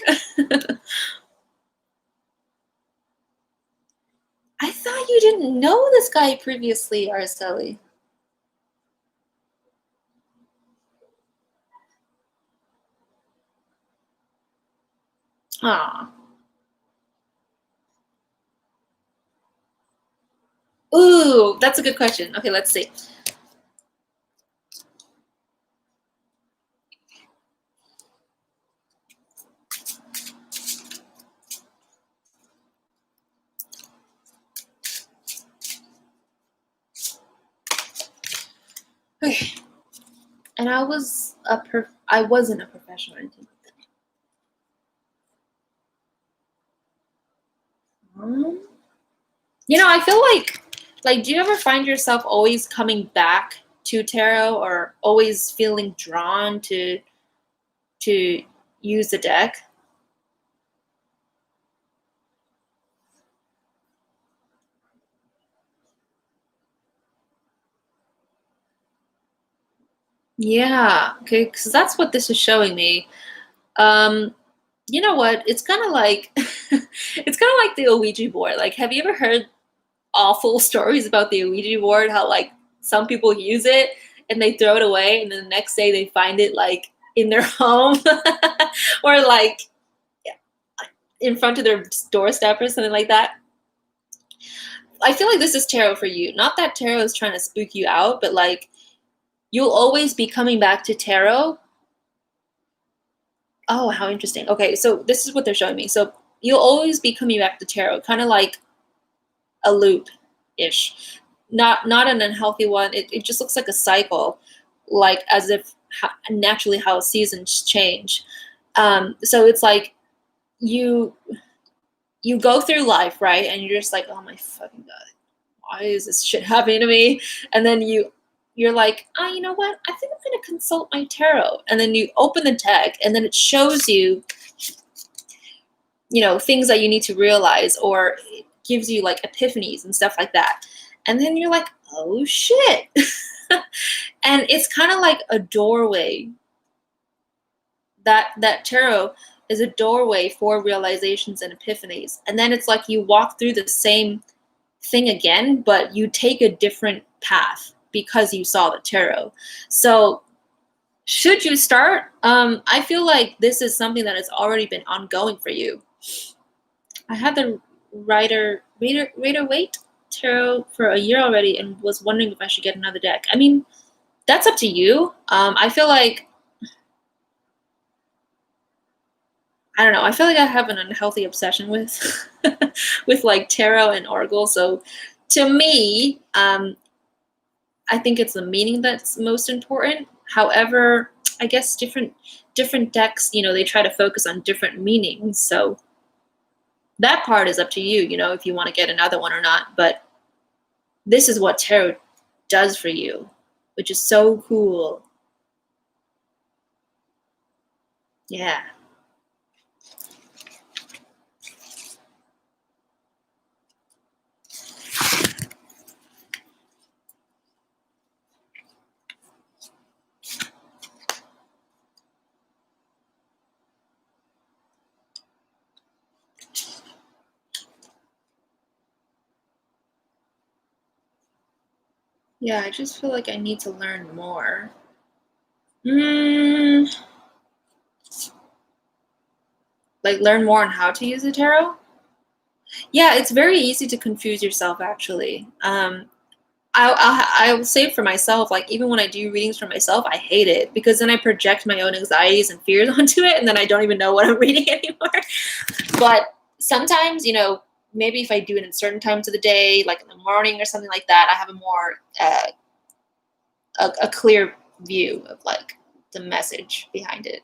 Speaker 1: I thought you didn't know this guy previously, Araceli. Aw. Ooh, that's a good question. Okay, let's see. Okay. And I wasn't a professional or anything like that. I feel like, do you ever find yourself always coming back to tarot or always feeling drawn to use the deck? Yeah, okay, because that's what this is showing me. Um, you know what? It's kind of like it's kind of like the Ouija board. Like, have you ever heard awful stories about the Ouija board? How like some people use it and they throw it away, and then the next day they find it like in their home or like in front of their doorstep or something like that. I feel like this is tarot for you. Not that tarot is trying to spook you out, but like you'll always be coming back to tarot. Oh, how interesting. Okay, so this is what they're showing me. So you'll always be coming back to tarot, kind of like a loop ish. Not an unhealthy one. It just looks like a cycle, like as if naturally how seasons change. So it's like you you go through life, right? And you're just like, oh my fucking god, why is this shit happening to me? And then you're like, oh, you know what? I think I'm gonna consult my tarot. And then you open the deck, and then it shows you, things that you need to realize, or it gives you like epiphanies and stuff like that. And then you're like, oh shit. And it's kind of like a doorway. That tarot is a doorway for realizations and epiphanies. And then it's like you walk through the same thing again, but you take a different path because you saw the tarot. So should you start? I feel like this is something that has already been ongoing for you. I had the Rider Waite tarot for a year already and was wondering if I should get another deck. I mean, that's up to you. I feel like, I don't know. I feel like I have an unhealthy obsession with with like tarot and oracle. So to me, I think it's the meaning that's most important. However, I guess different decks, they try to focus on different meanings. So that part is up to you, if you want to get another one or not. But this is what tarot does for you, which is so cool. Yeah. Yeah, I just feel like I need to learn more. Mm, like learn more on how to use the tarot? Yeah, it's very easy to confuse yourself actually. I will say for myself, like even when I do readings for myself, I hate it because then I project my own anxieties and fears onto it, and then I don't even know what I'm reading anymore. But sometimes, maybe if I do it in certain times of the day, like in the morning or something like that, I have a more a clear view of like the message behind it.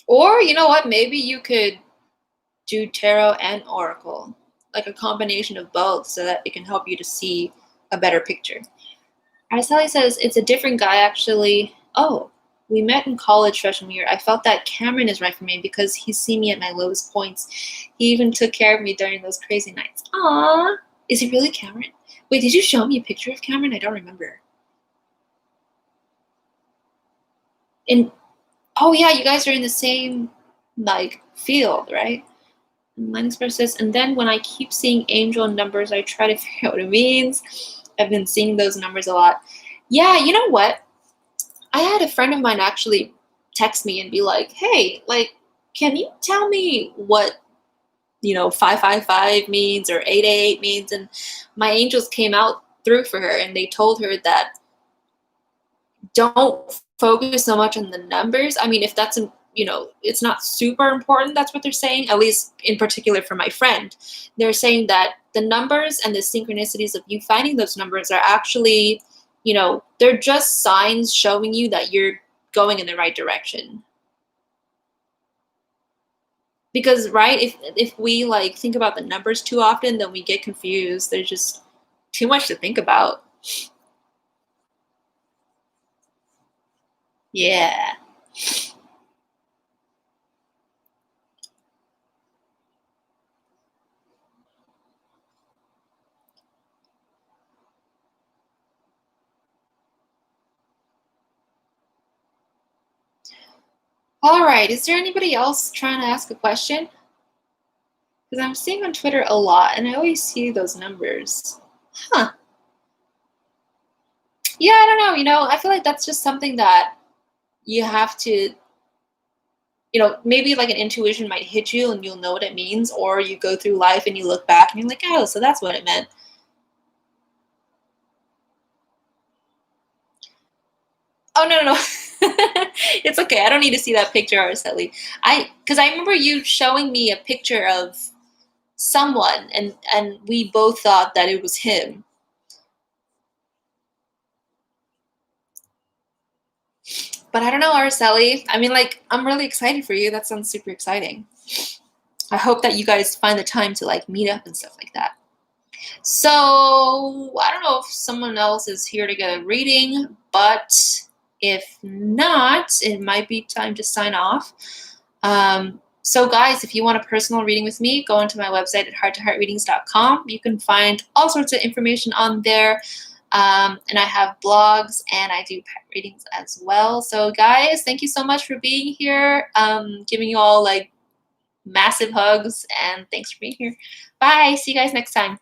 Speaker 1: Or you know what? Maybe you could do tarot and oracle, like a combination of both, so that it can help you to see a better picture. Araceli says it's a different guy actually. Oh, we met in college freshman year. I felt that Cameron is right for me because he's seen me at my lowest points. He even took care of me during those crazy nights. Aww. Is it really Cameron? Wait, did you show me a picture of Cameron? I don't remember. And oh yeah, you guys are in the same like field, right? And Lennox says, and then when I keep seeing angel numbers, I try to figure out what it means. I've been seeing those numbers a lot. Yeah, you know what? I had a friend of mine actually text me and be like, hey, like, can you tell me what, 555 means or 888 means? And my angels came out through for her and they told her that don't focus so much on the numbers. I mean, if that's, it's not super important, that's what they're saying, at least in particular for my friend. They're saying that the numbers and the synchronicities of you finding those numbers are actually, they're just signs showing you that you're going in the right direction. Because, right, if we like think about the numbers too often, then we get confused. There's just too much to think about. Yeah. All right, is there anybody else trying to ask a question? Because I'm seeing on Twitter a lot, and I always see those numbers. Huh. Yeah, I don't know. I feel like that's just something that you have to, maybe like an intuition might hit you and you'll know what it means, or you go through life and you look back and you're like, oh, so that's what it meant. Oh, no, no, no. It's okay. I don't need to see that picture, Araceli. Because I remember you showing me a picture of someone, and we both thought that it was him. But I don't know, Araceli. I mean, like, I'm really excited for you. That sounds super exciting. I hope that you guys find the time to like meet up and stuff like that. So I don't know if someone else is here to get a reading, but if not, it might be time to sign off. So guys, if you want a personal reading with me, go onto my website at hearttoheartreadings.com. You can find all sorts of information on there. And I have blogs and I do pet readings as well. So guys, thank you so much for being here. Giving you all like massive hugs and thanks for being here. Bye. See you guys next time.